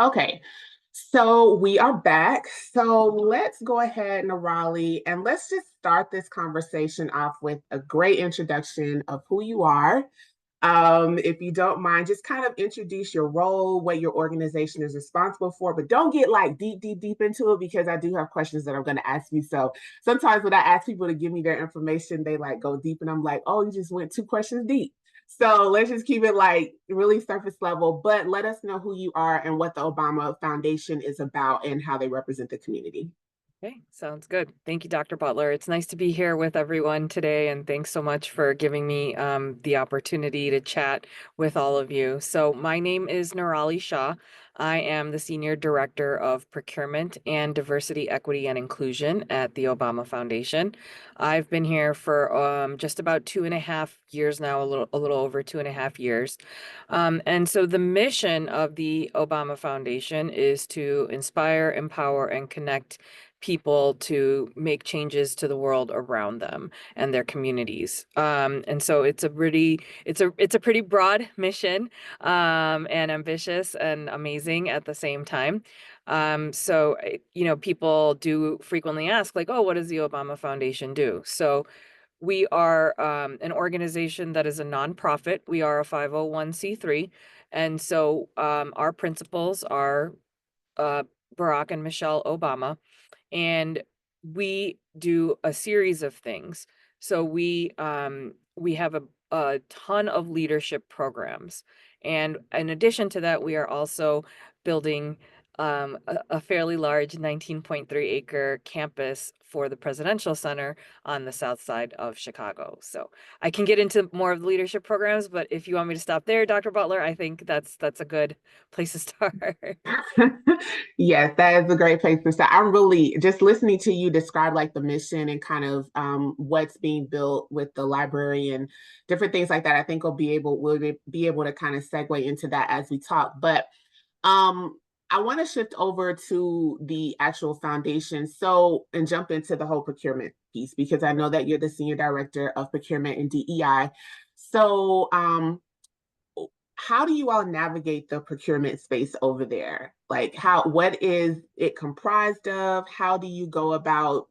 Okay, so we are back. So let's go ahead, Nirali, and let's just start this conversation off with a great introduction of who you are. If you don't mind, just kind of introduce your role, what your organization is responsible for, but don't get like deep into it because I do have questions that I'm going to ask you. So sometimes when I ask people to give me their information, they like go deep and I'm like, oh, you just went two questions deep. So let's just keep it like really surface level, but let us know who you are and what the Obama Foundation is about and how they represent the community. Okay, sounds good. Thank you, Dr. Butler. It's nice to be here with everyone today, and thanks so much for giving me the opportunity to chat with all of you. So, my name is Nirali Shah. I am the Senior Director of Procurement and Diversity, Equity, and Inclusion at the Obama Foundation. I've been here for just about 2.5 years now, a little over 2.5 years. And so, the mission of the Obama Foundation is to inspire, empower, and connect people to make changes to the world around them and their communities. And so it's a pretty broad mission, and ambitious and amazing at the same time. People do frequently ask, like, oh, what does the Obama Foundation do? So we are an organization that is a nonprofit. We are a 501(c)(3). And so our principals are uh, Barack and Michelle Obama, and we do a series of things. So we have a ton of leadership programs. And in addition to that, we are also building a fairly large 19.3 acre campus for the Presidential Center on the south side of Chicago. So I can get into more of the leadership programs, but if you want me to stop there, Dr. Butler, I think that's a good place to start. Yes, that is a great place to start. I'm really just listening to you describe like the mission and kind of what's being built with the library and different things like that. I think we'll be able to kind of segue into that as we talk. But I want to shift over to the actual foundation. So and jump into the whole procurement piece because I know that you're the senior director of procurement and DEI. So how do you all navigate the procurement space over there? Like what is it comprised of? How do you go about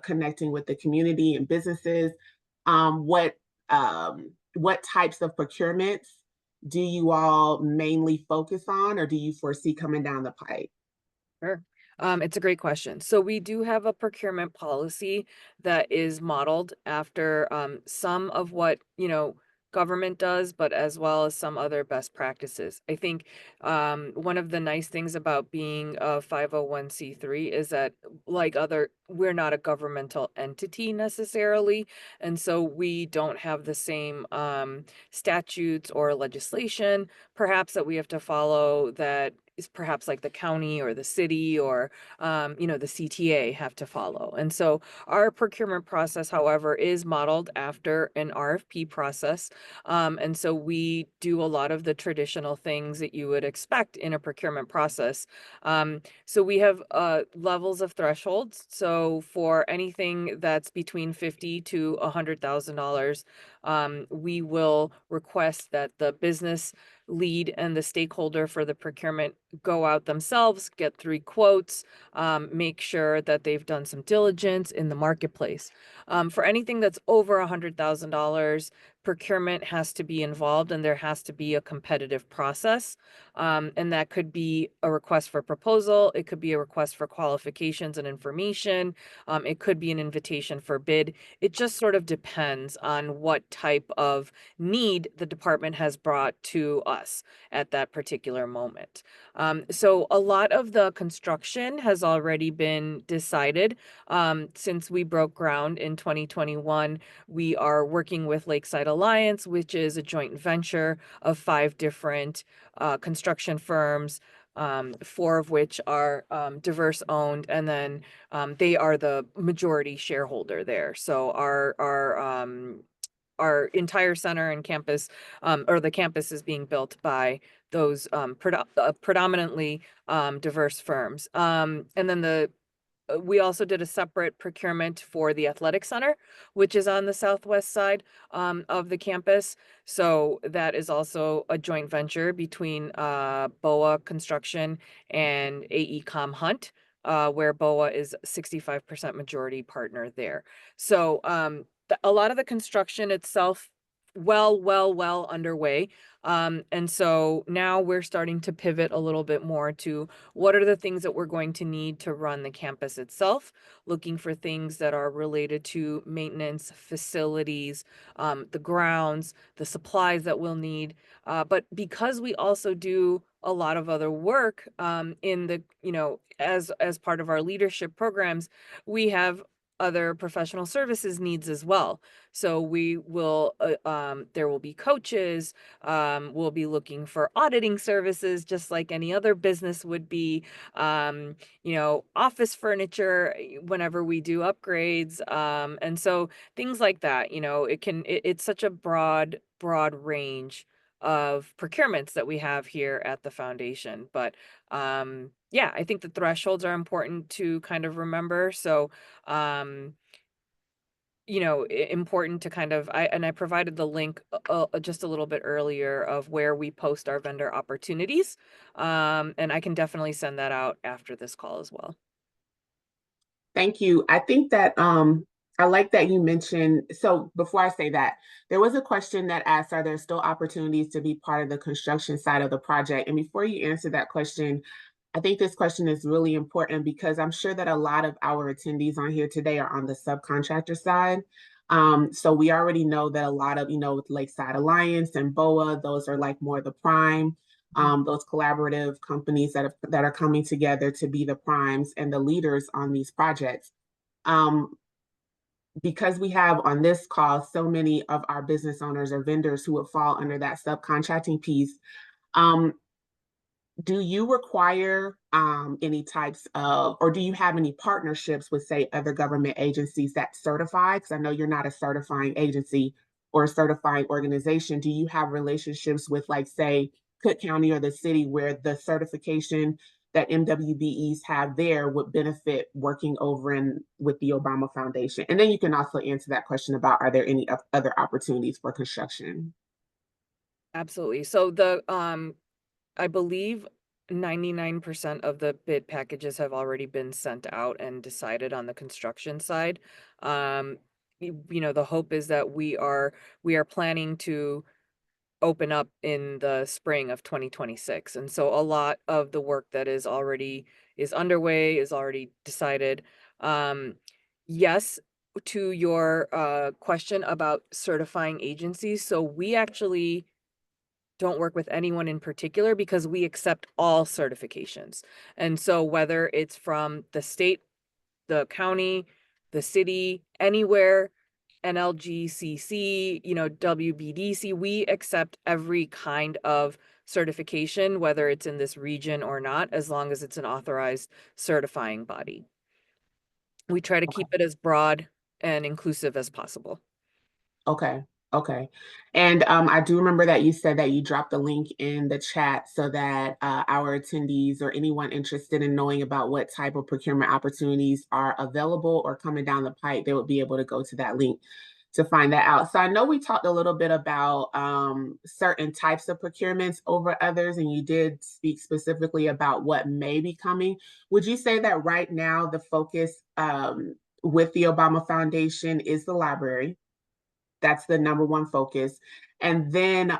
connecting with the community and businesses? What types of procurements do you all mainly focus on, or do you foresee coming down the pipe? Sure. It's a great question. So we do have a procurement policy that is modeled after some of what, government does, but as well as some other best practices. I think one of the nice things about being a 501(c)(3) is that, we're not a governmental entity necessarily. And so we don't have the same statutes or legislation perhaps that we have to follow that is perhaps like the county or the city or the CTA have to follow. And so our procurement process, however, is modeled after an RFP process. And so we do a lot of the traditional things that you would expect in a procurement process. So we have levels of thresholds. So for anything that's between 50 to $100,000, we will request that the business lead and the stakeholder for the procurement go out themselves, get 3 quotes, make sure that they've done some diligence in the marketplace. For anything that's over $100,000, procurement has to be involved and there has to be a competitive process. And that could be a request for proposal, it could be a request for qualifications and information, it could be an invitation for bid. It just sort of depends on what type of need the department has brought to us at that particular moment. So a lot of the construction has already been decided. Since we broke ground in 2021, we are working with Lakeside Alliance, which is a joint venture of 5 different construction firms. 4 of which are diverse owned, and then they are the majority shareholder there. So our entire center and campus, or the campus, is being built by those predominantly diverse firms. And then we also did a separate procurement for the athletic center, which is on the southwest side of the campus. So that is also a joint venture between BOA Construction and AECom Hunt, where BOA is 65% majority partner there. So a lot of the construction itself, well underway. And so now we're starting to pivot a little bit more to what are the things that we're going to need to run the campus itself, looking for things that are related to maintenance, facilities, the grounds, the supplies that we'll need. But because we also do a lot of other work in the, as part of our leadership programs, we have other professional services needs as well. So we will, there will be coaches, we'll be looking for auditing services, just like any other business would be, office furniture whenever we do upgrades. And so things like that, it's such a broad range of procurements that we have here at the foundation. But yeah, I think the thresholds are important to kind of remember. So um important to kind of, I provided the link just a little bit earlier of where we post our vendor opportunities. And I can definitely send that out after this call as well. Thank you. I think that I like that you mentioned. So before I say that, there was a question that asked, are there still opportunities to be part of the construction side of the project? And before you answer that question, I think this question is really important because I'm sure that a lot of our attendees on here today are on the subcontractor side. So we already know that a lot of, with Lakeside Alliance and BOA, those are like more the prime, those collaborative companies that are coming together to be the primes and the leaders on these projects. Um, because we have on this call so many of our business owners or vendors who would fall under that subcontracting piece, um, do you require any types of, or do you have any partnerships with, say, other government agencies that certify? Because I know you're not a certifying agency or a certifying organization. Do you have relationships with, like, say, Cook County or the city where the certification that MWBEs have there would benefit working over in with the Obama Foundation? And then you can also answer that question about, are there any other opportunities for construction? Absolutely. So I believe 99% of the bid packages have already been sent out and decided on the construction side. Um, the hope is that we are planning to open up in the spring of 2026. And so a lot of the work that is underway, is already decided. Um, yes, to your question about certifying agencies. So we actually don't work with anyone in particular because we accept all certifications. And so whether it's from the state, the county, the city, anywhere, NLGCC, WBDC, we accept every kind of certification, whether it's in this region or not, as long as it's an authorized certifying body. We try to keep it as broad and inclusive as possible. Okay. Okay. And I do remember that you said that you dropped the link in the chat so that our attendees or anyone interested in knowing about what type of procurement opportunities are available or coming down the pipe, they would be able to go to that link to find that out. So I know we talked a little bit about certain types of procurements over others, and you did speak specifically about what may be coming. Would you say that right now the focus with the Obama Foundation is the library? That's the number one focus. And then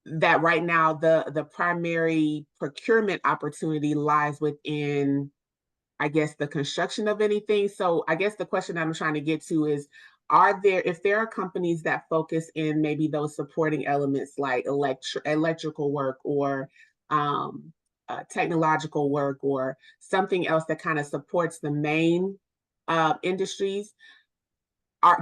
that right now the primary procurement opportunity lies within, I guess, the construction of anything. So I guess the question I'm trying to get to is, if there are companies that focus in maybe those supporting elements like electrical work or technological work or something else that kind of supports the main industries,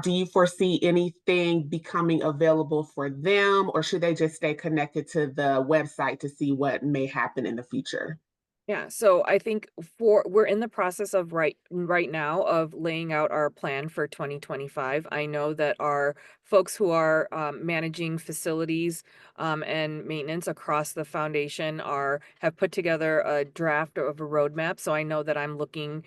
do you foresee anything becoming available for them, or should they just stay connected to the website to see what may happen in the future? Yeah, so I think we're in the process of right now of laying out our plan for 2025. I know that our folks who are managing facilities and maintenance across the foundation have put together a draft of a roadmap. So I know that I'm looking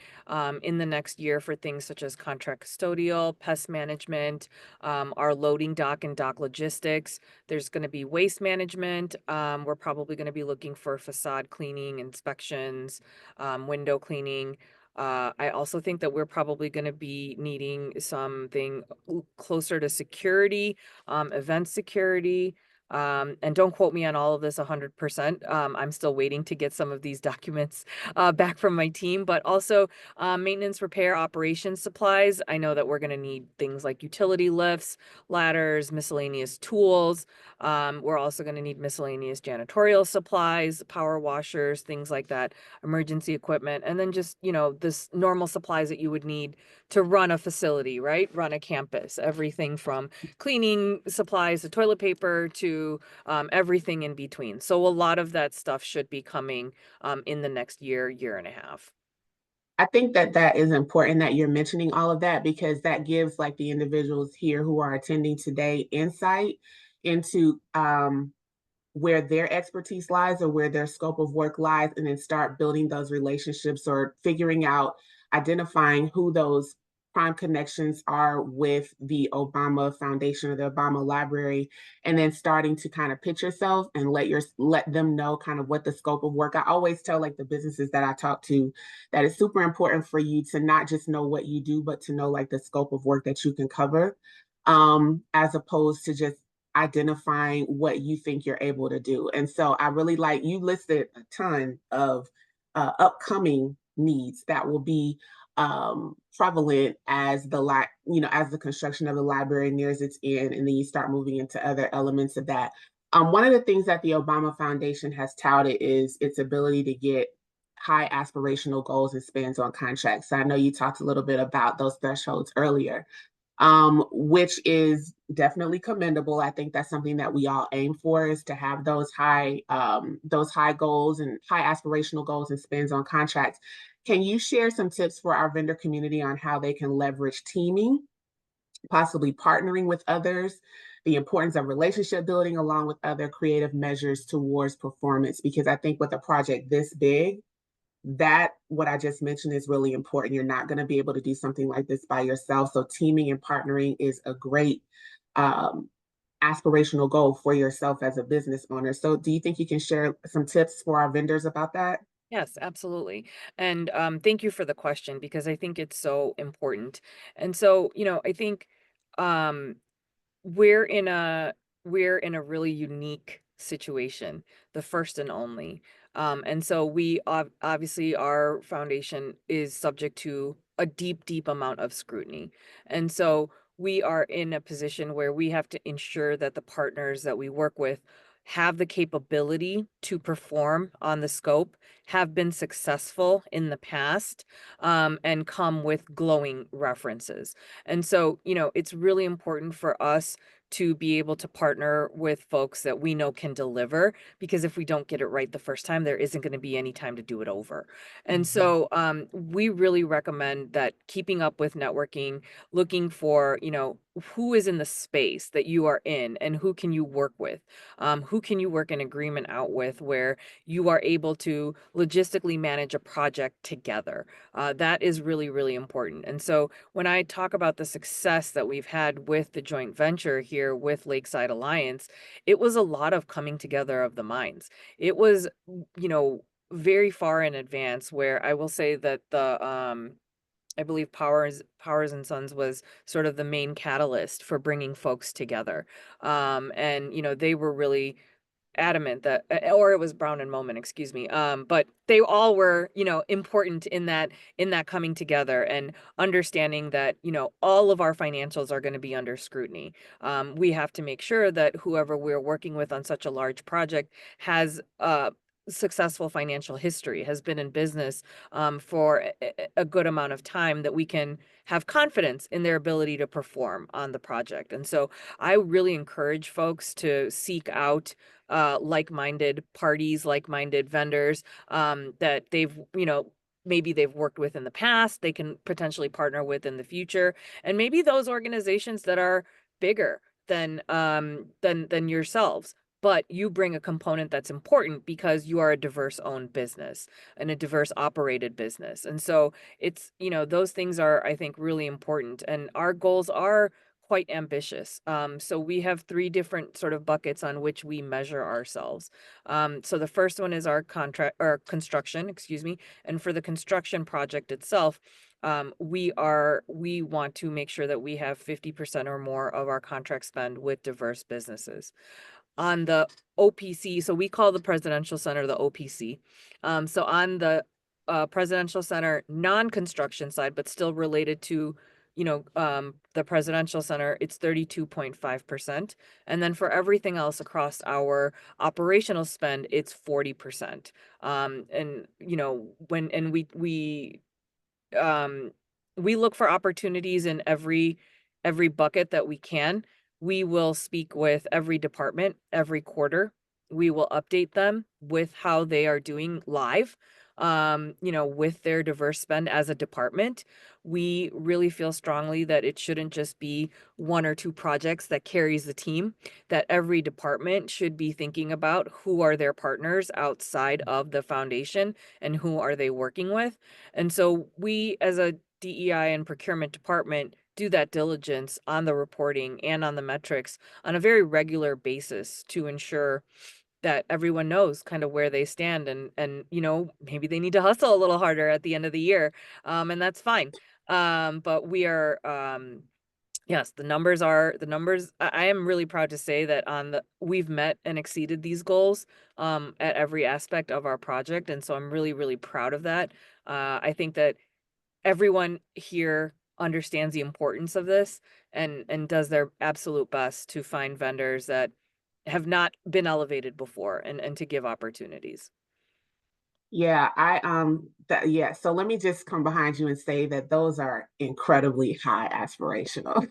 in the next year for things such as contract custodial, pest management, our loading dock and dock logistics. There's going to be waste management. We're probably going to be looking for facade cleaning, inspections, window cleaning. I also think that we're probably going to be needing something closer to security, event security. And don't quote me on all of this 100%. I'm still waiting to get some of these documents back from my team, but also maintenance, repair, operations supplies. I know that we're going to need things like utility lifts, ladders, miscellaneous tools. We're also going to need miscellaneous janitorial supplies, power washers, things like that, emergency equipment, and then just, this normal supplies that you would need to run a facility, right? Run a campus, everything from cleaning supplies to toilet paper to everything in between. So a lot of that stuff should be coming in the next year, year and a half. I think that that is important that you're mentioning all of that because that gives like the individuals here who are attending today insight into where their expertise lies or where their scope of work lies, and then start building those relationships or figuring out, identifying who those prime connections are with the Obama Foundation or the Obama Library, and then starting to kind of pitch yourself and let them know kind of what the scope of work. I always tell like the businesses that I talk to that it's super important for you to not just know what you do, but to know like the scope of work that you can cover, as opposed to just identifying what you think you're able to do. And so I really like you listed a ton of upcoming needs that will be prevalent as as the construction of the library nears its end, and then you start moving into other elements of that. One of the things that the Obama Foundation has touted is its ability to get high aspirational goals and spends on contracts. So I know you talked a little bit about those thresholds earlier, which is definitely commendable. I think that's something that we all aim for, is to have those high goals and high aspirational goals and spends on contracts. Can you share some tips for our vendor community on how they can leverage teaming, possibly partnering with others, the importance of relationship building, along with other creative measures towards performance? Because I think with a project this big, that what I just mentioned is really important. You're not going to be able to do something like this by yourself. So teaming and partnering is a great um, aspirational goal for yourself as a business owner. So do you think you can share some tips for our vendors about that? Yes, absolutely. And thank you for the question because I think it's so important. And so, I think um, we're in a we're in a really unique situation, the first and only. And so obviously our foundation is subject to a deep, deep amount of scrutiny. And so we are in a position where we have to ensure that the partners that we work with have the capability to perform on the scope, have been successful in the past, and come with glowing references. And so, it's really important for us to be able to partner with folks that we know can deliver, because if we don't get it right the first time, there isn't going to be any time to do it over. And Mhm. so we really recommend that keeping up with networking, looking for, who is in the space that you are in and who can you work with, who can you work an agreement out with where you are able to logistically manage a project together. That is really, really important. And so when I talk about the success that we've had with the joint venture here with Lakeside Alliance, it was a lot of coming together of the minds. It was, very far in advance, where I will say that I believe Powers and Sons was sort of the main catalyst for bringing folks together. And they were really adamant that, or it was Brown and Moment, excuse me. But they all were, important in that coming together and understanding that, all of our financials are going to be under scrutiny. We have to make sure that whoever we're working with on such a large project has successful financial history, has been in business for a good amount of time, that we can have confidence in their ability to perform on the project. And so I really encourage folks to seek out like-minded parties, like-minded vendors that they've, maybe they've worked with in the past, they can potentially partner with in the future, and maybe those organizations that are bigger, than yourselves. But you bring a component that's important because you are a diverse owned business and a diverse operated business. And so it's, those things are, I think, really important. And our goals are quite ambitious. So we have three different sort of buckets on which we measure ourselves. So the first one is our contract or construction, excuse me. And for the construction project itself, we want to make sure that we have 50% or more of our contract spend with diverse businesses. On the OPC, so we call the Presidential Center the OPC. So on the Presidential Center non-construction side, but still related to, the Presidential Center, it's 32.5%. And then for everything else across our operational spend, it's 40%. And um, we look for opportunities in every bucket that we can. We will speak with every department every quarter. We will update them with how they are doing live, with their diverse spend as a department. We really feel strongly that it shouldn't just be one or two projects that carries the team, that every department should be thinking about who are their partners outside of the foundation and who are they working with. And so we, as a DEI and procurement department, do that diligence on the reporting and on the metrics on a very regular basis to ensure that everyone knows kind of where they stand, and maybe they need to hustle a little harder at the end of the year, and that's fine. But we are yes, the numbers. I am really proud to say that we've met and exceeded these goals at every aspect of our project, and so I'm really, really proud of that. I think that everyone here understands the importance of this and does their absolute best to find vendors that have not been elevated before and to give opportunities. Yeah, yeah, so let me just come behind you and say that those are incredibly high aspirational.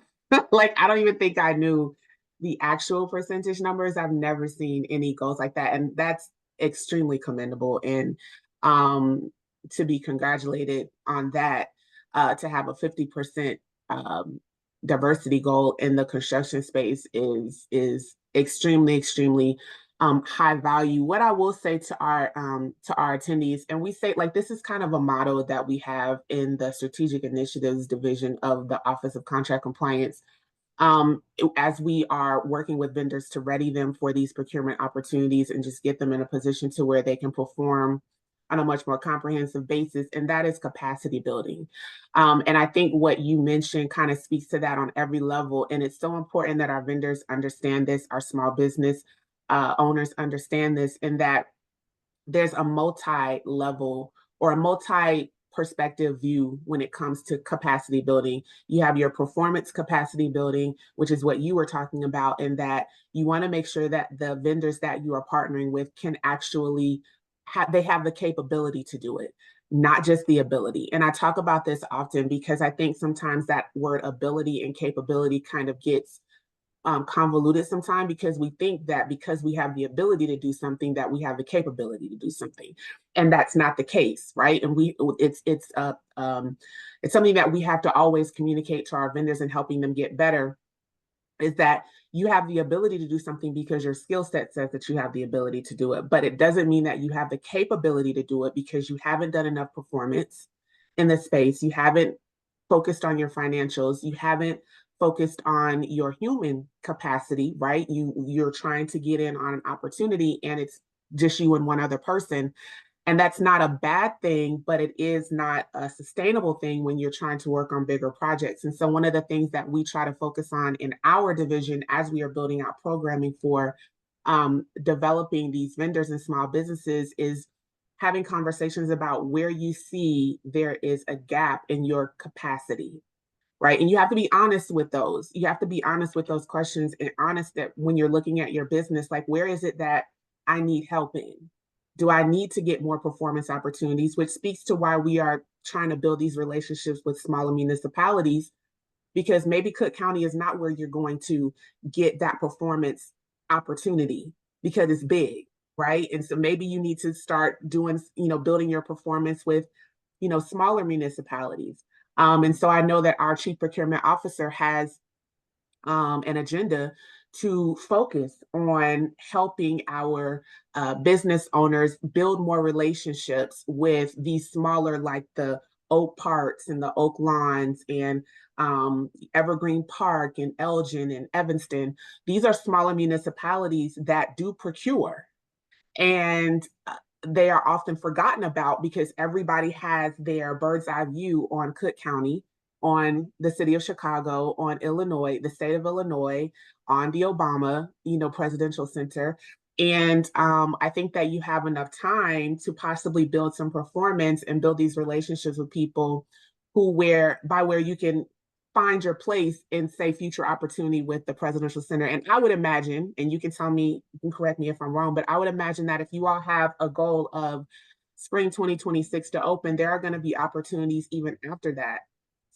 Like I don't even think I knew the actual percentage numbers. I've never seen any goals like that, and that's extremely commendable, and um to be congratulated on that, to have a 50% um diversity goal in the construction space is extremely, extremely high value. What I will say to our attendees, and we say like this is kind of a motto that we have in the strategic initiatives division of the Office of Contract Compliance, as we are working with vendors to ready them for these procurement opportunities and just get them in a position to where they can perform on a much more comprehensive basis, and that is capacity building. And I think what you mentioned kind of speaks to that on every level. And it's so important that our vendors understand this, our small business owners understand this, and that there's a multi-level or a multi-perspective view when it comes to capacity building. You have your performance capacity building, which is what you were talking about, and that you want to make sure that the vendors that you are partnering with can actually they have the capability to do it, not just the ability. And I talk about this often because I think sometimes that word ability and capability kind of gets convoluted sometimes, because we think that because we have the ability to do something that we have the capability to do something, and that's not the case, right? And it's something that we have to always communicate to our vendors and helping them get better, is that you have the ability to do something because your skill set says that you have the ability to do it, but it doesn't mean that you have the capability to do it because you haven't done enough performance in the space, you haven't focused on your financials, you haven't focused on your human capacity, right? You're trying to get in on an opportunity and it's just you and one other person. And that's not a bad thing, but it is not a sustainable thing when you're trying to work on bigger projects. And so one of the things that we try to focus on in our division as we are building out programming for developing these vendors and small businesses is having conversations about where you see there is a gap in your capacity, right? And you have to be honest with those. You have to be honest with those questions, and honest that when you're looking at your business, like where is it that I need help in? Do I need to get more performance opportunities? Which speaks to why we are trying to build these relationships with smaller municipalities, because maybe Cook County is not where you're going to get that performance opportunity because it's big, right? And so maybe you need to start doing, building your performance with, smaller municipalities. And so I know that our chief procurement officer has and agenda to focus on helping our business owners build more relationships with these smaller, like the Oak Parks and the Oak Lawns and Evergreen Park and Elgin and Evanston. These are smaller municipalities that do procure. And they are often forgotten about because everybody has their bird's eye view on Cook County, on the city of Chicago, on Illinois, the state of Illinois, on the Obama, presidential center. And I think that you have enough time to possibly build some performance and build these relationships with people where you can find your place in, say, future opportunity with the presidential center. And I would imagine, and you can tell me, you can correct me if I'm wrong, but I would imagine that if you all have a goal of spring 2026 to open, there are going to be opportunities even after that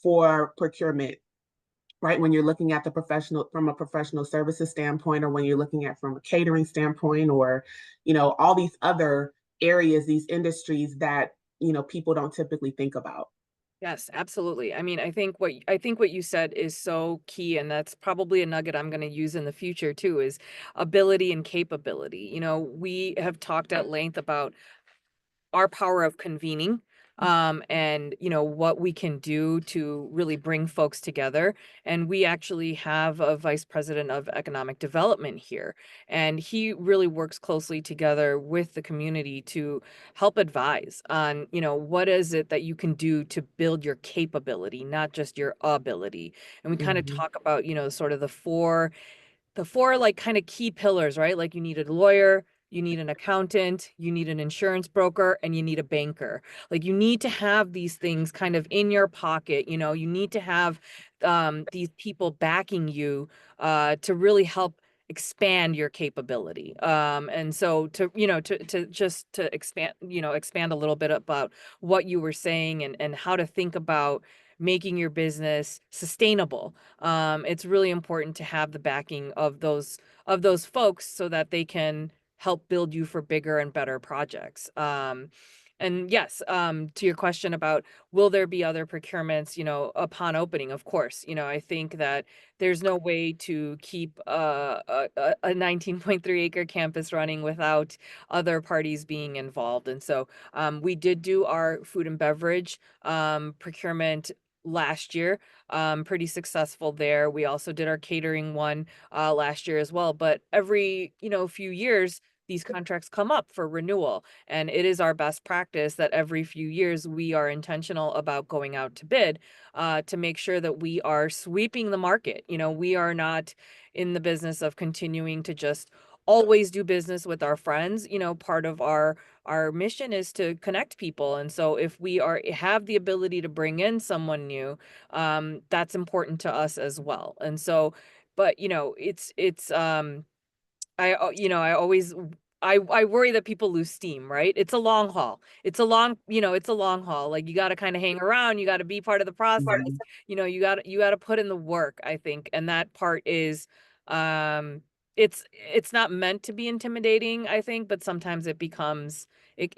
for procurement, right? When you're looking at the professional from a professional services standpoint, or when you're looking at from a catering standpoint, or, all these other areas, these industries that, people don't typically think about. Yes, absolutely. I mean, I think what you said is so key, and that's probably a nugget I'm going to use in the future too, is ability and capability. We have talked at length about our power of convening, and what we can do to really bring folks together. And we actually have a vice president of economic development here, and he really works closely together with the community to help advise on what is it that you can do to build your capability, not just your ability. And we kind of Mm-hmm. talk about sort of the four like kind of key pillars, right? Like you need a lawyer, you need an accountant, you need an insurance broker, and you need a banker. Like you need to have these things kind of in your pocket. You need to have these people backing you to really help expand your capability. And so to just to expand a little bit about what you were saying, and how to think about making your business sustainable. It's really important to have the backing of those folks so that they can help build you for bigger and better projects. And yes, to your question about will there be other procurements, upon opening? Of course, I think that there's no way to keep a 19.3 acre campus running without other parties being involved. And so we did do our food and beverage procurement last year, pretty successful there. We also did our catering one last year as well. But every few years, these contracts come up for renewal, and it is our best practice that every few years we are intentional about going out to bid, to make sure that we are sweeping the market. We are not in the business of continuing to just always do business with our friends. Part of our mission is to connect people. And so if we have the ability to bring in someone new, that's important to us as well. And so, but I always I worry that people lose steam, right? It's a long haul. It's a long haul. Like you got to kind of hang around, you got to be part of the process. Mm-hmm. You got to put in the work, I think. And that part is um it's not meant to be intimidating, I think, but sometimes it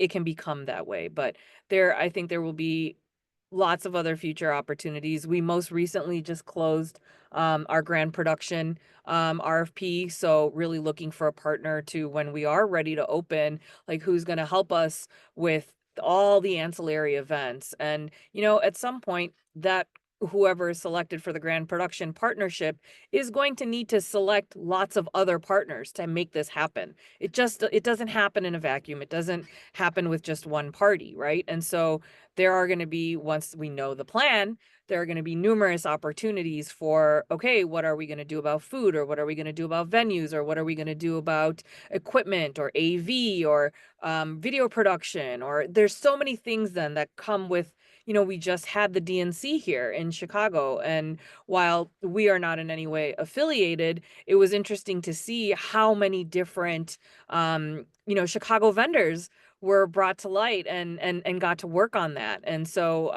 can become that way. But I think there will be lots of other future opportunities. We most recently just closed our grand production RFP. So really looking for a partner to when we are ready to open, like who's going to help us with all the ancillary events. And, at some point that whoever is selected for the grand production partnership is going to need to select lots of other partners to make this happen. It doesn't happen in a vacuum. It doesn't happen with just one party, right? And so there are going to be, once we know the plan, there are going to be numerous opportunities for, okay, what are we going to do about food, or what are we going to do about venues, or what are we going to do about equipment or AV or video production, or there's so many things then that come with, we just had the DNC here in Chicago. And while we are not in any way affiliated, it was interesting to see how many different, Chicago vendors were brought to light, and got to work on that. And so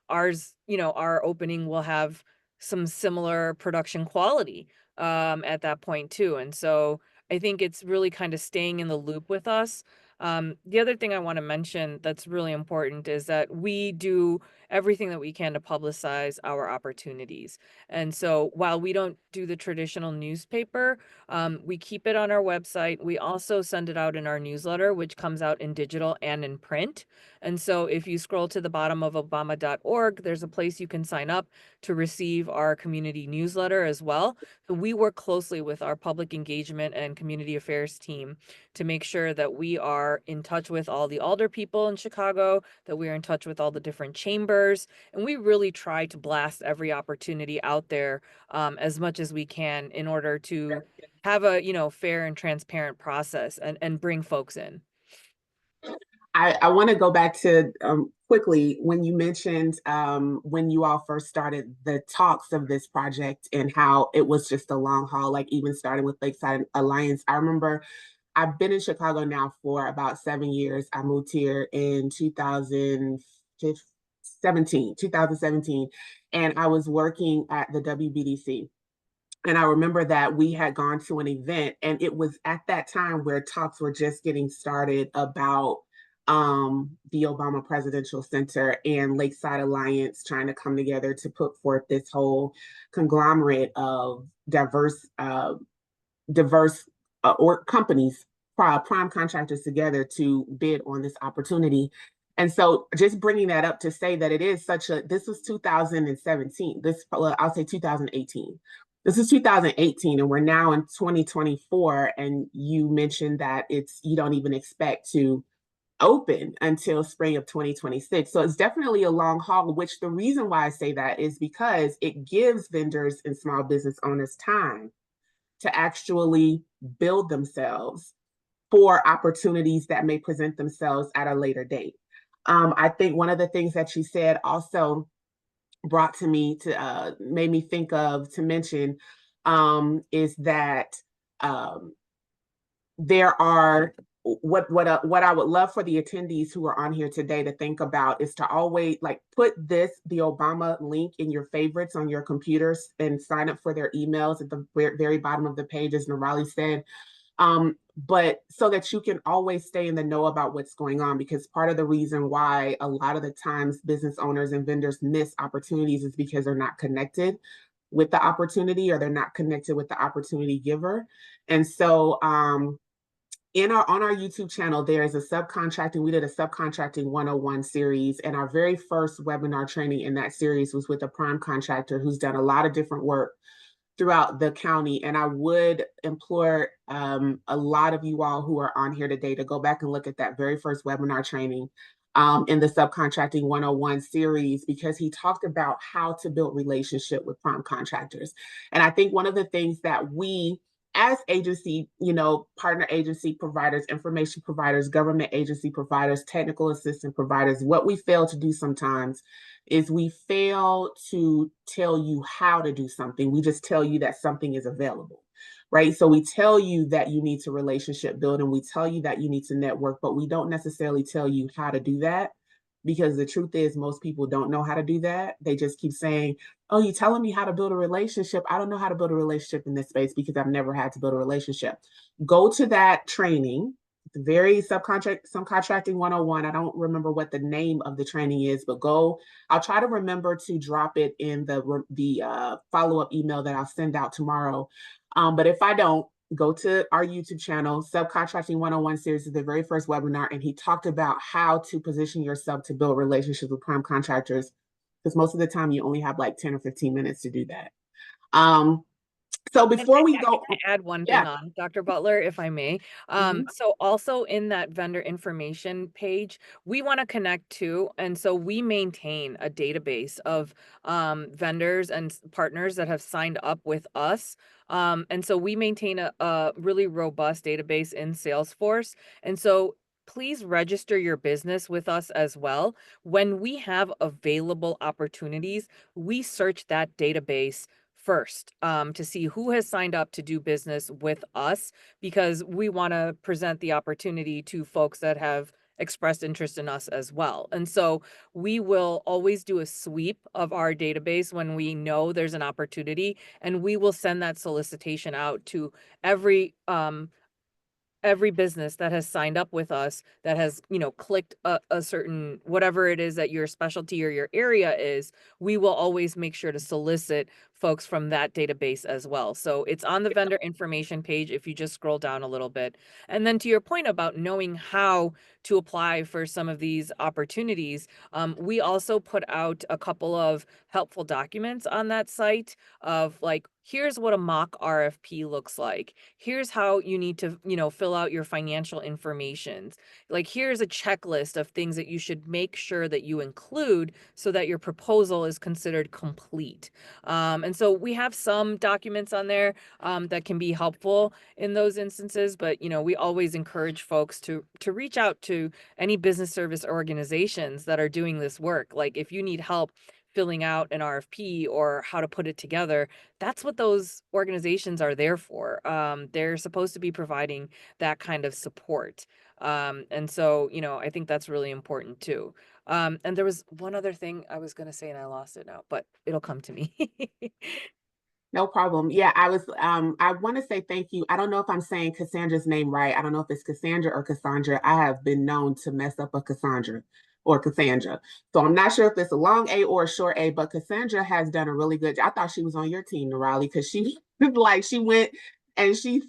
our opening will have some similar production quality at that point too. And so I think it's really kind of staying in the loop with us, The other thing I want to mention that's really important is that we do everything that we can to publicize our opportunities. And so while we don't do the traditional newspaper, we keep it on our website. We also send it out in our newsletter, which comes out in digital and in print. And so if you scroll to the bottom of obama.org, there's a place you can sign up to receive our community newsletter as well. So we work closely with our public engagement and community affairs team to make sure that we are in touch with all the alder people in Chicago, that we are in touch with all the different chambers, and we really try to blast every opportunity out there as much as we can in order to have a, fair and transparent process and bring folks in. I want to go back to quickly when you mentioned when you all first started the talks of this project and how it was just a long haul, like even starting with Lakeside Alliance. I remember I've been in Chicago now for about 7 years. I moved here in 2017, and I was working at the WBDC. And I remember that we had gone to an event, and it was at that time where talks were just getting started about the Obama Presidential Center and Lakeside Alliance trying to come together to put forth this whole conglomerate of diverse or companies, prime contractors together to bid on this opportunity. And so just bringing that up to say that it is this was 2017, I'll say 2018. This is 2018 and we're now in 2024. And you mentioned that you don't even expect to open until spring of 2026. So it's definitely a long haul, which the reason why I say that is because it gives vendors and small business owners time to actually build themselves for opportunities that may present themselves at a later date. I think one of the things that you said also brought to me made me think of to mention is that there are what I would love for the attendees who are on here today to think about is to always like put the Obama link in your favorites on your computers and sign up for their emails at the very bottom of the page, as Nirali said. But so that you can always stay in the know about what's going on, because part of the reason why a lot of the times business owners and vendors miss opportunities is because they're not connected with the opportunity or they're not connected with the opportunity giver. And so on our YouTube channel, there is we did a subcontracting 101 series, and our very first webinar training in that series was with a prime contractor who's done a lot of different work throughout the county. And I would implore a lot of you all who are on here today to go back and look at that very first webinar training in the Subcontracting 101 series, because he talked about how to build relationship with prime contractors. And I think one of the things that we as agency, partner agency providers, information providers, government agency providers, technical assistant providers, what we fail to do sometimes is we fail to tell you how to do something. We just tell you that something is available, right? So we tell you that you need to relationship build and we tell you that you need to network, but we don't necessarily tell you how to do that, because the truth is most people don't know how to do that. They just keep saying, oh, you're telling me how to build a relationship. I don't know how to build a relationship in this space because I've never had to build a relationship. Go to that training, the very subcontracting 101. I don't remember what the name of the training is, but go. I'll try to remember to drop it in the follow-up email that I'll send out tomorrow. But if I don't, go to our YouTube channel. Subcontracting 101 series is the very first webinar, and he talked about how to position yourself to build relationships with prime contractors, because most of the time you only have like 10 or 15 minutes to do that. So before we go, can I add one thing yeah. on, Dr. Butler, if I may? So also in that vendor information page, we want to connect to, and so we maintain a database of vendors and partners that have signed up with us. And so we maintain a really robust database in Salesforce. And so please register your business with us as well. When we have available opportunities, we search that database first to see who has signed up to do business with us, because we want to present the opportunity to folks that have expressed interest in us as well. And so we will always do a sweep of our database when we know there's an opportunity, and we will send that solicitation out to every every business that has signed up with us, that has, clicked a certain, whatever it is that your specialty or your area is, we will always make sure to solicit folks from that database as well. So it's on the vendor information page if you just scroll down a little bit. And then to your point about knowing how to apply for some of these opportunities, we also put out a couple of helpful documents on that site of like, here's what a mock RFP looks like. Here's how you need to, fill out your financial information. Like, here's a checklist of things that you should make sure that you include so that your proposal is considered complete. And so we have some documents on there that can be helpful in those instances, but we always encourage folks to reach out to any business service organizations that are doing this work. Like, if you need help filling out an RFP or how to put it together, that's what those organizations are there for. They're supposed to be providing that kind of support. And so, I think that's really important too. And there was one other thing I was going to say and I lost it now, but it'll come to me. No problem. Yeah, I want to say thank you. I don't know if I'm saying Cassandra's name right. I don't know if it's Cassandra or Cassandra. I have been known to mess up a Cassandra or Cassandra. So I'm not sure if it's a long A or a short A, but Cassandra has done a really good job. I thought she was on your team, Nirali, because she like she went and she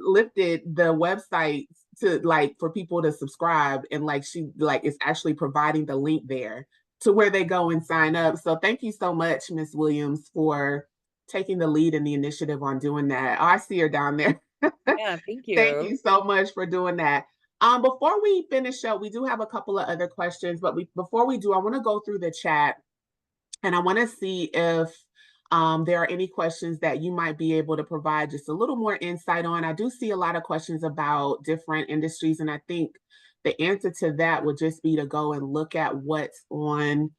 lifted the website to like for people to subscribe, and like she like is actually providing the link there to where they go and sign up. So thank you so much, Miss Williams, for taking the lead and the initiative on doing that. Oh, I see her down there. Yeah, thank Thank you. you so much for doing that. Before we finish up, we do have a couple of other questions, but before we do, I want to go through the chat and I want to see if there are any questions that you might be able to provide just a little more insight on. I do see a lot of questions about different industries, and I think the answer to that would just be to go and look at what's on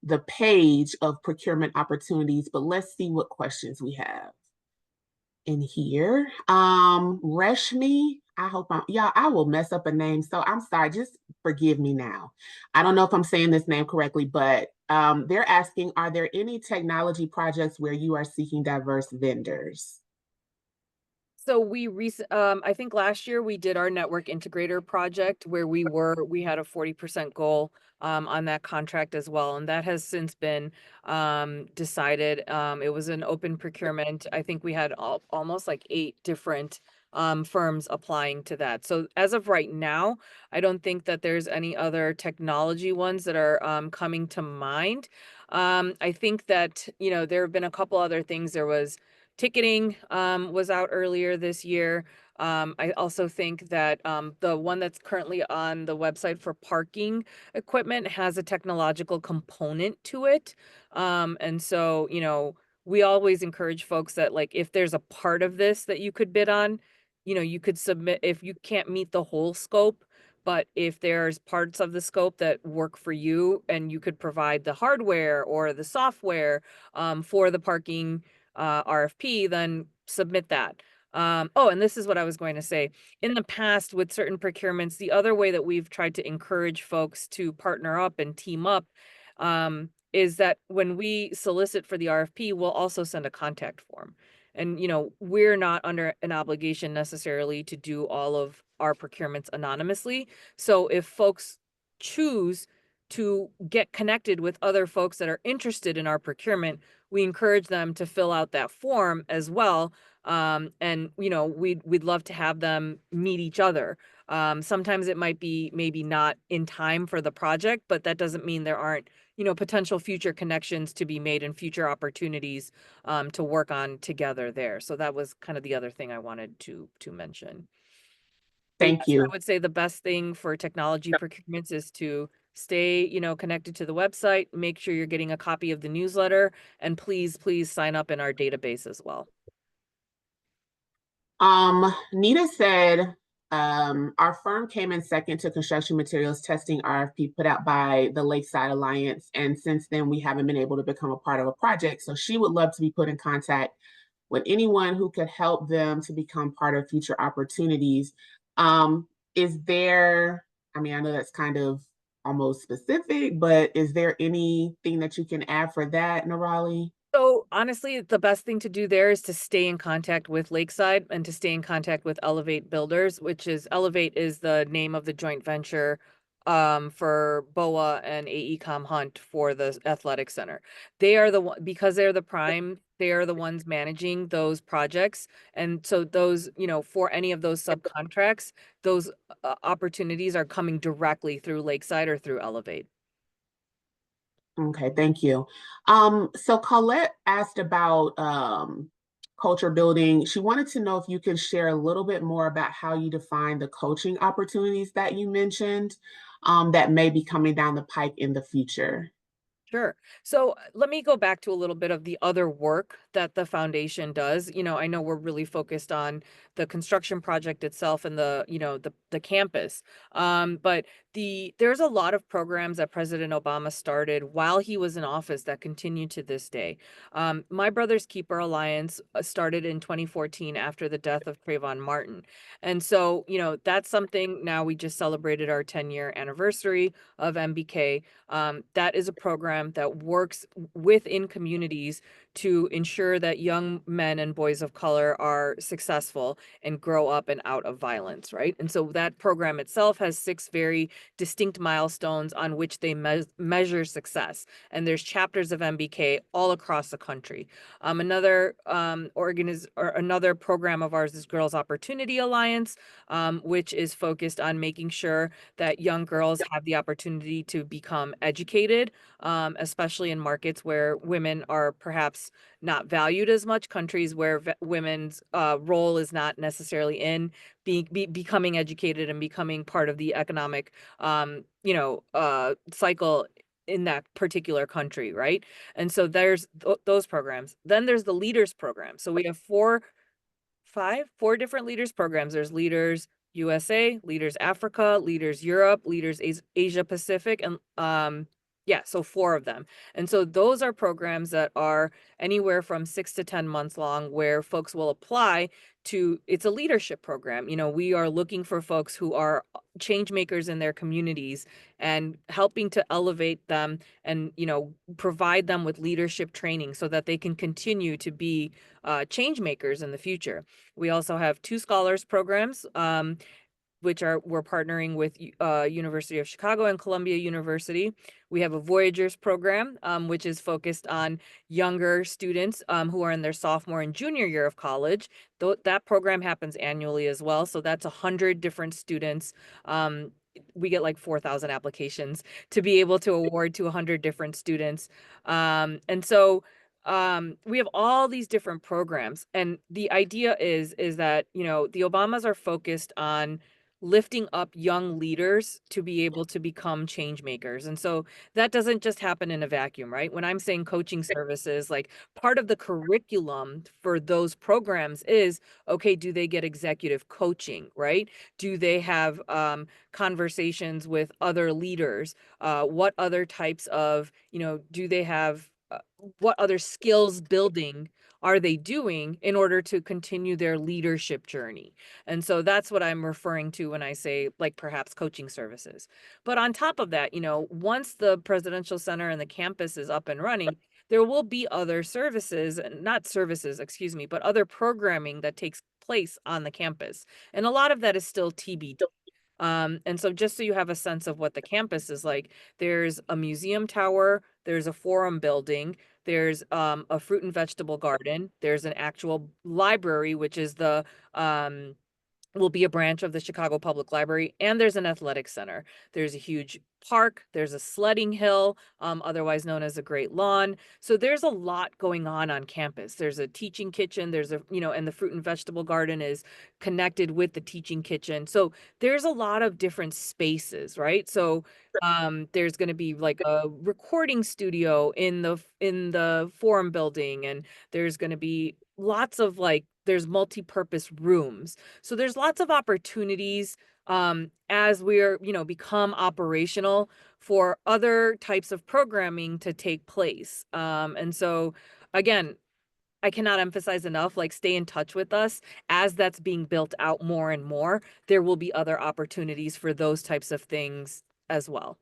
the page of procurement opportunities. But let's see what questions we have in here. Reshmi, I hope I will mess up a name. So I'm sorry, just forgive me now. I don't know if I'm saying this name correctly, but they're asking, are there any technology projects where you are seeking diverse vendors? So I think last year we did our network integrator project where we had a 40% goal on that contract as well. And that has since been decided. It was an open procurement. I think we had almost like 8 different firms applying to that. So as of right now, I don't think that there's any other technology ones that are coming to mind. I think that, there have been a couple other things. There was ticketing was out earlier this year. I also think that the one that's currently on the website for parking equipment has a technological component to it. And so, we always encourage folks that, like, if there's a part of this that you could bid on, you could submit if you can't meet the whole scope. But if there's parts of the scope that work for you and you could provide the hardware or the software for the parking RFP, then submit that. Oh, and this is what I was going to say. In the past, with certain procurements, the other way that we've tried to encourage folks to partner up and team up is that when we solicit for the RFP, we'll also send a contact form. And, we're not under an obligation necessarily to do all of our procurements anonymously. So if folks choose to get connected with other folks that are interested in our procurement, we encourage them to fill out that form as well. And we'd love to have them meet each other. Sometimes it might be maybe not in time for the project, but that doesn't mean there aren't, potential future connections to be made and future opportunities to work on together there. So that was kind of the other thing I wanted to mention. But Thank yes, I you. would say the best thing for technology procurements is to stay, connected to the website, make sure you're getting a copy of the newsletter, and please sign up in our database as well. Nita said, our firm came in second to construction materials testing RFP put out by the Lakeside Alliance. And since then, we haven't been able to become a part of a project. So she would love to be put in contact with anyone who could help them to become part of future opportunities. Is there, I mean, I know that's kind of almost specific, but is there anything that you can add for that, Nirali? So honestly, the best thing to do there is to stay in contact with Lakeside and to stay in contact with Elevate Builders, which is Elevate is the name of the joint venture for BOA and AECOM Hunt for the athletic center. They are the one because they're the prime, they are the ones managing those projects. And so those, for any of those subcontracts, those opportunities are coming directly through Lakeside or through Elevate. Okay, thank you. So Colette asked about culture building. She wanted to know if you could share a little bit more about how you define the coaching opportunities that you mentioned that may be coming down the pike in the future. Sure. So let me go back to a little bit of the other work that the foundation does. I know we're really focused on the construction project itself and the campus. But there's a lot of programs that President Obama started while he was in office that continue to this day. My Brother's Keeper Alliance started in 2014 after the death of Trayvon Martin. And so, that's something now we just celebrated our 10-year anniversary of MBK. That is a program that works within communities to ensure that young men and boys of color are successful and grow up and out of violence, right? And so that program itself has 6 very distinct milestones on which they measure success. And there's chapters of MBK all across the country. Another program of ours is Girls Opportunity Alliance, which is focused on making sure that young girls have the opportunity to become educated, especially in markets where women are perhaps not valued as much, countries where women's role is not necessarily in becoming educated and becoming part of the economic, cycle in that particular country, right? And so there's those programs. Then there's the leaders program. So we have four different leaders programs. There's Leaders USA, Leaders Africa, Leaders Europe, Leaders Asia Pacific, and yeah, so 4 of them. And so those are programs that are anywhere from 6 to 10 months long where folks will apply to. It's a leadership program. We are looking for folks who are change makers in their communities and helping to elevate them and, provide them with leadership training so that they can continue to be change makers in the future. We also have 2 scholars programs, which we're partnering with University of Chicago and Columbia University. We have a Voyagers program, which is focused on younger students who are in their sophomore and junior year of college. That program happens annually as well. So that's 100 different students. We get like 4,000 applications to be able to award to 100 different students. And so we have all these different programs, and the idea is that the Obamas are focused on lifting up young leaders to be able to become change makers. And so that doesn't just happen in a vacuum, right? When I'm saying coaching services, like part of the curriculum for those programs is, okay, do they get executive coaching, right? Do they have conversations with other leaders? What other types of, do they have what other skills building are they doing in order to continue their leadership journey? And so that's what I'm referring to when I say like perhaps coaching services. But on top of that, once the presidential center and the campus is up and running, there will be other services, not services, excuse me, but other programming that takes place on the campus. And a lot of that is still TBD. And so just so you have a sense of what the campus is like, there's a museum tower, there's a forum building, there's a fruit and vegetable garden, there's an actual library, which is will be a branch of the Chicago Public Library, and there's an athletic center. There's a huge park, there's a sledding hill, otherwise known as a great lawn. So there's a lot going on campus. There's a teaching kitchen, and the fruit and vegetable garden is connected with the teaching kitchen. So there's a lot of different spaces, right? So there's going to be like a recording studio in the forum building, and there's going to be lots of there's multi-purpose rooms. So there's lots of opportunities as we're, become operational for other types of programming to take place. And so again, I cannot emphasize enough, stay in touch with us as that's being built out more and more. There will be other opportunities for those types of things as well.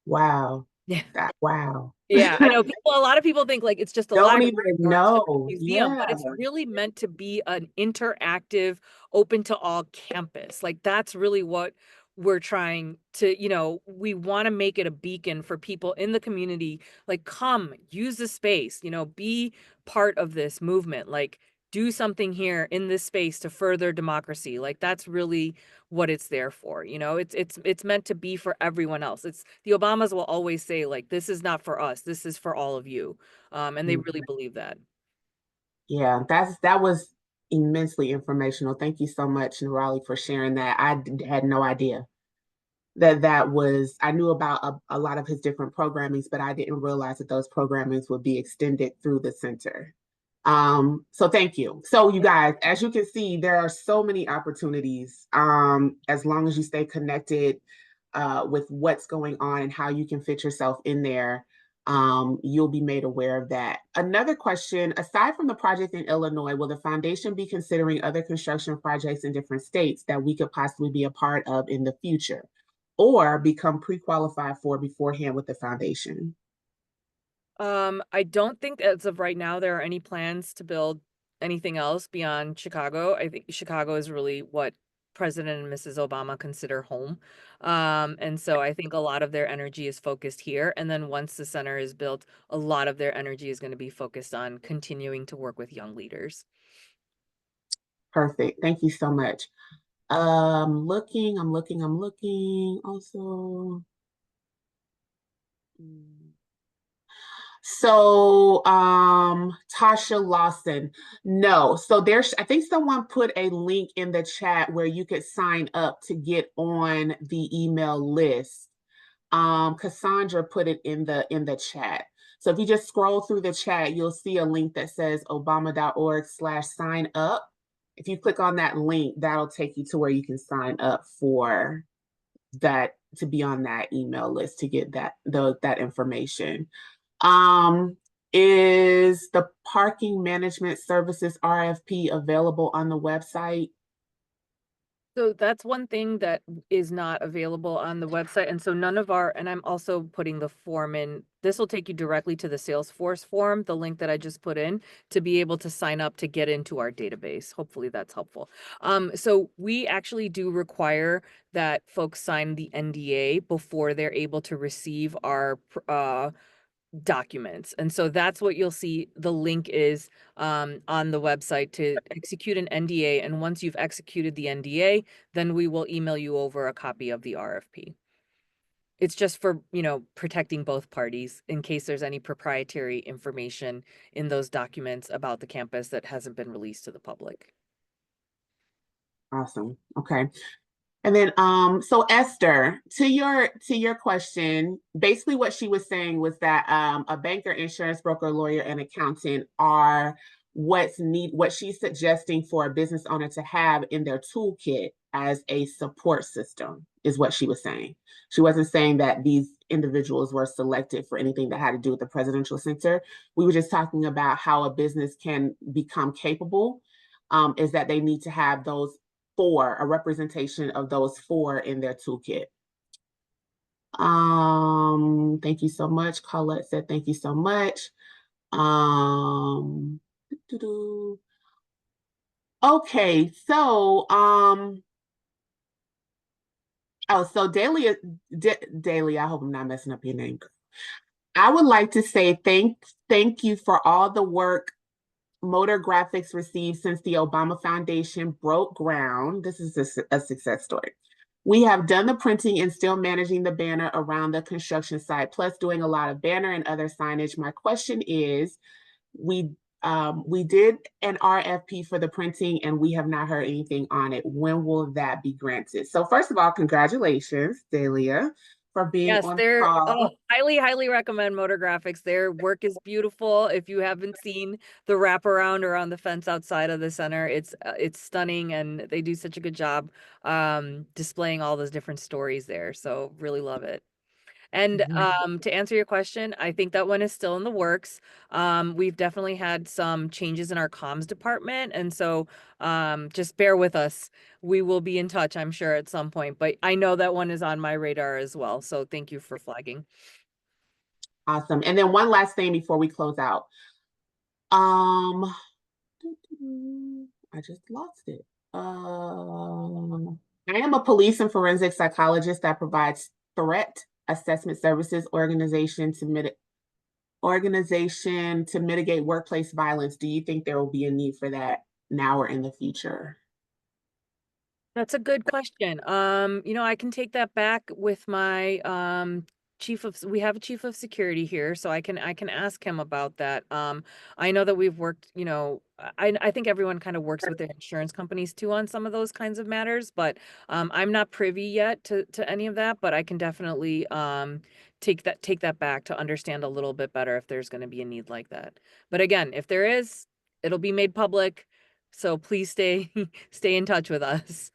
Wow. Yeah. That wow. Yeah, I know a lot of people think like it's just a Don't library even or it's just a know. museum, but Yeah. it's really meant to be an interactive, open to all campus. Like that's really what we're trying to, we want to make it a beacon for people in the community. Like, come, use the space, be part of this movement. Like, do something here in this space to further democracy. Like that's really what it's there for. It's meant to be for everyone else. It's the Obamas will always say like this is not for us. This is for all of you. And they really believe that. Yeah, that was immensely informational. Thank you so much, Nirali, for sharing that. Had no idea that was, I knew about a lot of his different programmings, but I didn't realize that those programmings would be extended through the center. So thank you. So you guys, as you can see, there are so many opportunities, as long as you stay connected with what's going on and how you can fit yourself in there. You'll be made aware of that. Another question, aside from the project in Illinois, will the foundation be considering other construction projects in different states that we could possibly be a part of in the future or become pre-qualified for beforehand with the foundation? I don't think as of right now there are any plans to build anything else beyond Chicago. I think Chicago is really what President and Mrs. Obama consider home. And so I think a lot of their energy is focused here. And then once the center is built, a lot of their energy is going to be focused on continuing to work with young leaders. Perfect. Thank you so much. I'm looking also. So, Tasha Lawson, no. So there's, I think someone put a link in the chat where you could sign up to get on the email list. Cassandra put it in the chat. So if you just scroll through the chat, you'll see a link that says obama.org/sign up. If you click on that link, that'll take you to where you can sign up for that, to be on that email list to get that information. Um, is the parking management services RFP available on the website? So that's one thing that is not available on the website. And so none of our, and I'm also putting the form in, this will take you directly to the Salesforce form, the link that I just put in to be able to sign up to get into our database. Hopefully that's helpful. So we actually do require that folks sign the NDA before they're able to receive our documents. And so that's what you'll see. The link is on the website to execute an NDA. And once you've executed the NDA, then we will email you over a copy of the RFP. It's just for, protecting both parties in case there's any proprietary information in those documents about the campus that hasn't been released to the public. Awesome. Okay. And then so Esther, to your question, basically what she was saying was that a banker, insurance broker, lawyer, and accountant are what she's suggesting for a business owner to have in their toolkit as a support system is what she was saying. She wasn't saying that these individuals were selected for anything that had to do with the presidential center. We were just talking about how a business can become capable, is that they need to have those four, a representation of those four in their toolkit. Thank you so much. Colette said thank you so much. Um, okay, so oh, so Daily, I hope I'm not messing up your name. I would like to say thank you for all the work Motor Graphics received since the Obama Foundation broke ground. This is a success story. We have done the printing and still managing the banner around the construction site, plus doing a lot of banner and other signage. My question is, we we did an RFP for the printing and we have not heard anything on it. When will that be granted? So first of all, congratulations, Delia, for being Yes, on the they're call. highly, highly recommend Motor Graphics. Their work is beautiful. If you haven't seen the wraparound around the fence outside of the center, it's stunning, and they do such a good job displaying all those different stories there. So really love it. And to answer your question, I think that one is still in the works. We've definitely had some changes in our comms department, and so just bear with us. We will be in touch, I'm sure, at some point. But I know that one is on my radar as well. So thank you for flagging. Awesome. And then one last thing before we close out. Um, I just lost it. I am a police and forensic psychologist that provides threat assessment services organization to mitigate workplace violence. Do you think there will be a need for that now or in the future? That's a good question. I can take that back with my we have a chief of security here, so I can ask him about that. I know that we've worked, I think everyone kind of works with their insurance companies too on some of those kinds of matters, but I'm not privy yet to any of that, but I can definitely take that back to understand a little bit better if there's going to be a need like that. But again, if there is, it'll be made public. So please stay stay in touch with us.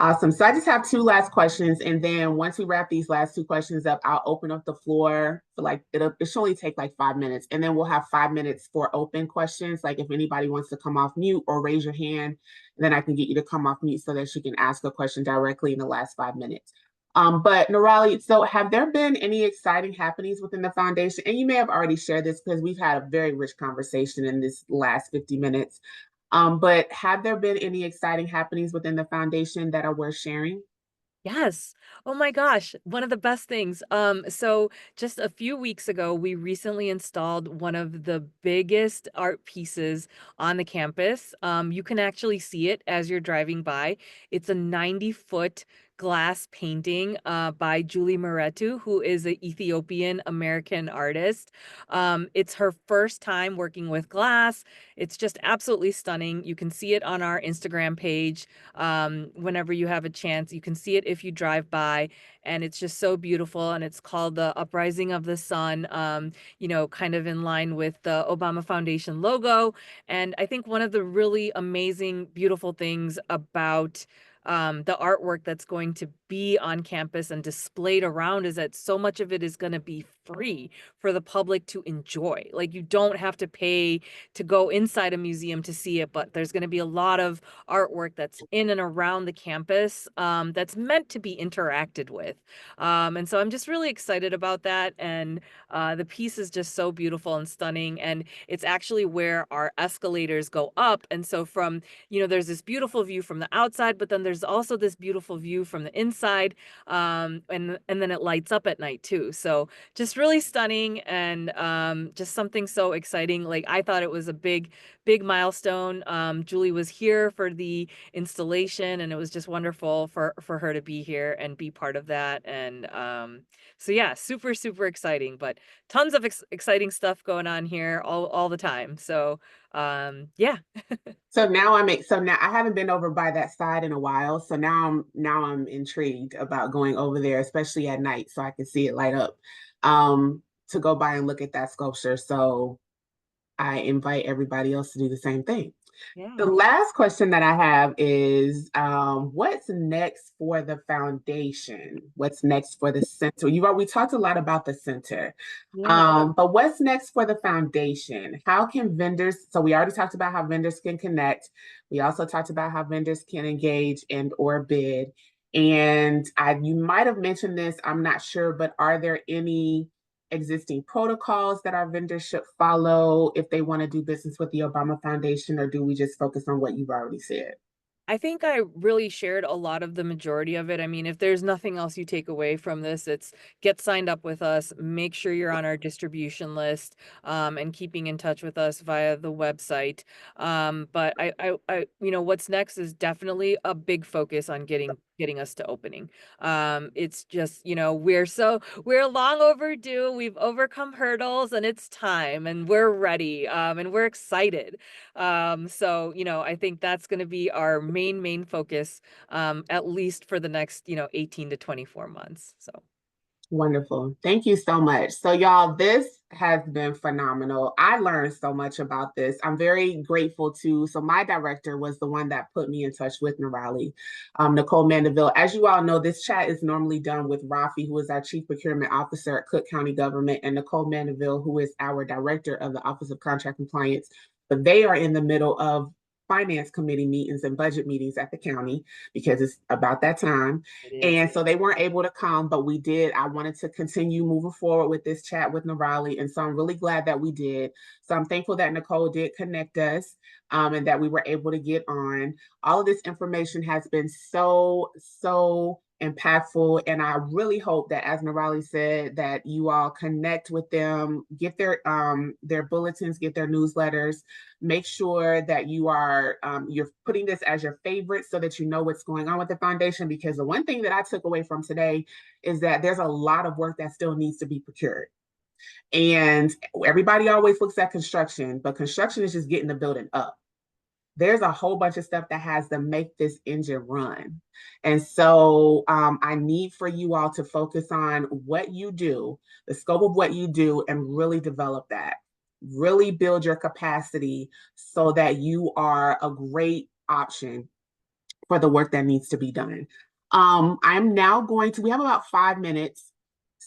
Awesome. So I just have two last questions. And then once we wrap these last two questions up, I'll open up the floor for like, it should only take like 5 minutes. And then we'll have 5 minutes for open questions. Like if anybody wants to come off mute or raise your hand, then I can get you to come off mute so that you can ask a question directly in the last 5 minutes. But Nirali, so have there been any exciting happenings within the foundation? And you may have already shared this because we've had a very rich conversation in this last 50 minutes. But have there been any exciting happenings within the foundation that are worth sharing? Yes. Oh my gosh, one of the best things. So just a few weeks ago, we recently installed one of the biggest art pieces on the campus. You can actually see it as you're driving by. It's a 90-foot glass painting by Julie Moretu, who is an Ethiopian American artist. It's her first time working with glass. It's just absolutely stunning. You can see it on our Instagram page whenever you have a chance. You can see it if you drive by, and it's just so beautiful. And it's called The Uprising of the Sun, kind of in line with the Obama Foundation logo. And I think one of the really amazing, beautiful things about the artwork that's going to be on campus and displayed around is that so much of it is going to be free for the public to enjoy. Like you don't have to pay to go inside a museum to see it, but there's going to be a lot of artwork that's in and around the campus that's meant to be interacted with. And so I'm just really excited about that. And the piece is just so beautiful and stunning. And it's actually where our escalators go up. And so there's this beautiful view from the outside, but then there's also this beautiful view from the inside. And then it lights up at night too. So just really stunning and just something so exciting. Like I thought it was a big milestone. Julie was here for the installation, and it was just wonderful for her to be here and be part of that. And so yeah, super super exciting. But tons of exciting stuff going on here all the time. So yeah. So now I haven't been over by that side in a while. So now I'm intrigued about going over there, especially at night, so I can see it light up. To go by and look at that sculpture. So I invite everybody else to do the same thing. The Yeah. last question that I have is what's next for the foundation? What's next for the center? We talked a lot about the center, Yeah. but what's next for the foundation? How can vendors? So we already talked about how vendors can connect. We also talked about how vendors can engage and or bid. And you might have mentioned this, I'm not sure, but are there any existing protocols that our vendors should follow if they want to do business with the Obama Foundation, or do we just focus on what you've already said? I think I really shared a lot of the majority of it. I mean, if there's nothing else you take away from this, it's get signed up with us, make sure you're on our distribution list, and keeping in touch with us via the website. But what's next is definitely a big focus on getting us to opening. It's just, we're long overdue. We've overcome hurdles and it's time and we're ready. And we're excited. So I think that's going to be our main focus, at least for the next, 18 to 24 months. So Wonderful. Thank you so much. So, y'all, this has been phenomenal. I learned so much about this. I'm very grateful to. So, my director was the one that put me in touch with Nirali, Nicole Mandeville. As you all know, this chat is normally done with Rafi, who is our Chief Procurement Officer at Cook County Government, and Nicole Mandeville, who is our Director of the Office of Contract Compliance. But they are in the middle of finance committee meetings and budget meetings at the county because it's about that time. It is. And so they weren't able to come, but we did. I wanted to continue moving forward with this chat with Nirali. And so I'm really glad that we did. So I'm thankful that Nicole did connect us, and that we were able to get on. All of this information has been so impactful. And I really hope that, as Nirali said, that you all connect with them, get their bulletins, get their newsletters, make sure that you're putting this as your favorite so that you know what's going on with the foundation. Because the one thing that I took away from today is that there's a lot of work that still needs to be procured. And everybody always looks at construction, but construction is just getting the building up. There's a whole bunch of stuff that has to make this engine run. And so I need for you all to focus on what you do, the scope of what you do, and really develop that. Really build your capacity so that you are a great option for the work that needs to be done. I'm now we have about 5 minutes.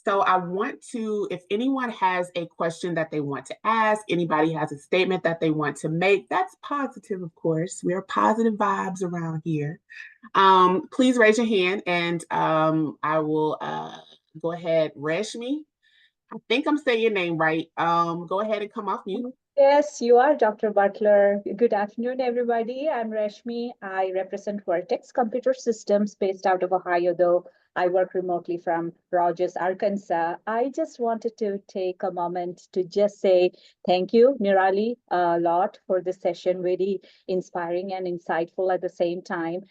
So I want to, if anyone has a question that they want to ask, anybody has a statement that they want to make, that's positive, of course. We're positive vibes around here. Please raise your hand and I will go ahead. Reshmi, I think I'm saying your name right. Go ahead and come off mute. Yes, you are Dr. Butler. Good afternoon, everybody. I'm Reshmi. I represent Vertex Computer Systems based out of Ohio, though I work remotely from Rogers, Arkansas. I just wanted to take a moment to just say thank you, Nirali, a lot for this session. Very inspiring and insightful at the same time.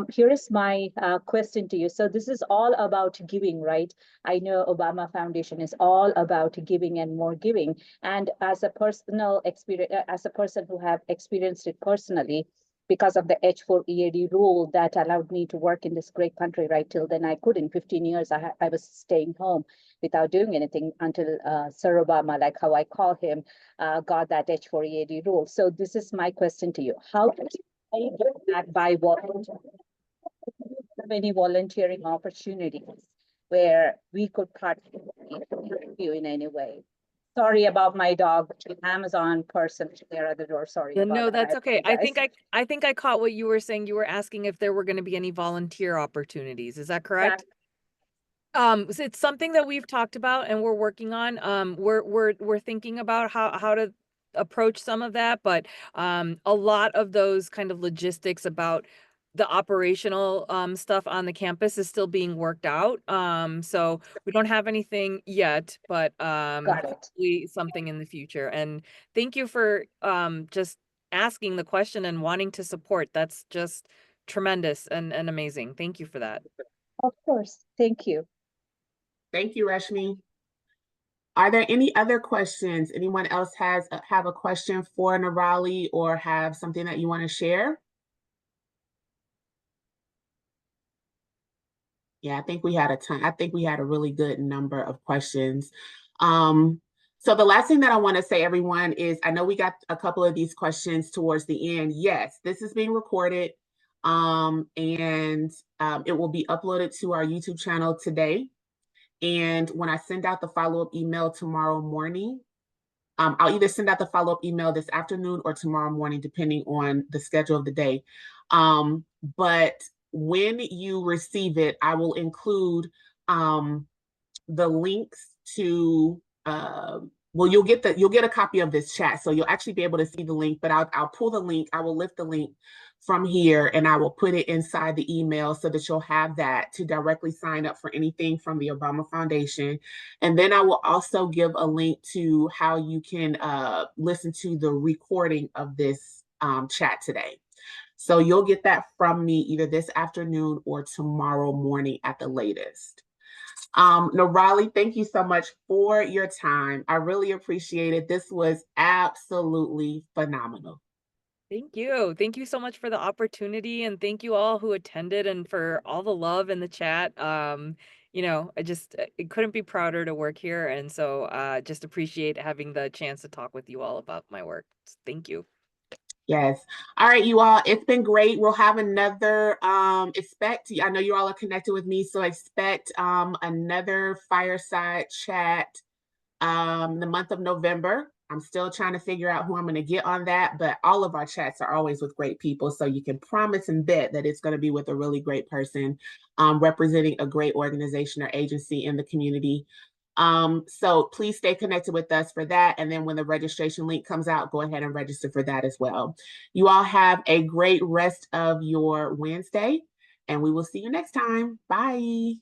Here is my question to you. So this is all about giving, right? I know Obama Foundation is all about giving and more giving. And as a personal experience, as a person who have experienced it personally, because of the H4 EAD rule that allowed me to work in this great country, right till then I couldn't. 15 years I was staying home without doing anything until Sir Obama, like how I call him, got that H4 EAD rule. So this is my question to you. How can I give back by volunteering? Many volunteering opportunities where we could participate you in any way. Sorry about my dog, Amazon person there at the door. Sorry about No, that. that's okay. I think apologize. I think I caught what you were saying. You were asking if there were going to be any volunteer opportunities. Is that correct? So it's something that we've talked about and we're working on. We're thinking about how to approach some of that, but a lot of those kind of logistics about the operational stuff on the campus is still being worked out. So we don't have anything yet, but Got it. hopefully something in the future. And thank you for just asking the question and wanting to support. That's just tremendous and amazing. Thank you for that. Of course. Thank you. Thank you, Reshmi. Are there any other questions? Anyone else have a question for Nirali or have something that you want to share? Yeah, I think we had a ton. I think we had a really good number of questions. So the last thing that I want to say, everyone, is I know we got a couple of these questions towards the end. Yes, this is being recorded, and it will be uploaded to our YouTube channel today. And when I send out the follow-up email tomorrow morning, I'll either send out the follow-up email this afternoon or tomorrow morning, depending on the schedule of the day. But when you receive it, I will include the links to well, you'll get a copy of this chat, so you'll actually be able to see the link. But I'll pull the link. I will lift the link from here, and I will put it inside the email so that you'll have that to directly sign up for anything from the Obama Foundation. And then I will also give a link to how you can listen to the recording of this chat today. So you'll get that from me either this afternoon or tomorrow morning at the latest. Nirali, thank you so much for your time. I really appreciate it. This was absolutely phenomenal. Thank you. Thank you so much for the opportunity, and thank you all who attended and for all the love in the chat. I couldn't be prouder to work here, and so just appreciate having the chance to talk with you all about my work. Thank you. Yes. All right, you all. It's been great. We'll have another I know you all are connected with me, so expect another fireside chat the month of November. I'm still trying to figure out who I'm going to get on that, but all of our chats are always with great people. So you can promise and bet that it's going to be with a really great person representing a great organization or agency in the community. So please stay connected with us for that. And then when the registration link comes out, go ahead and register for that as well. You all have a great rest of your Wednesday, and we will see you next time. Bye.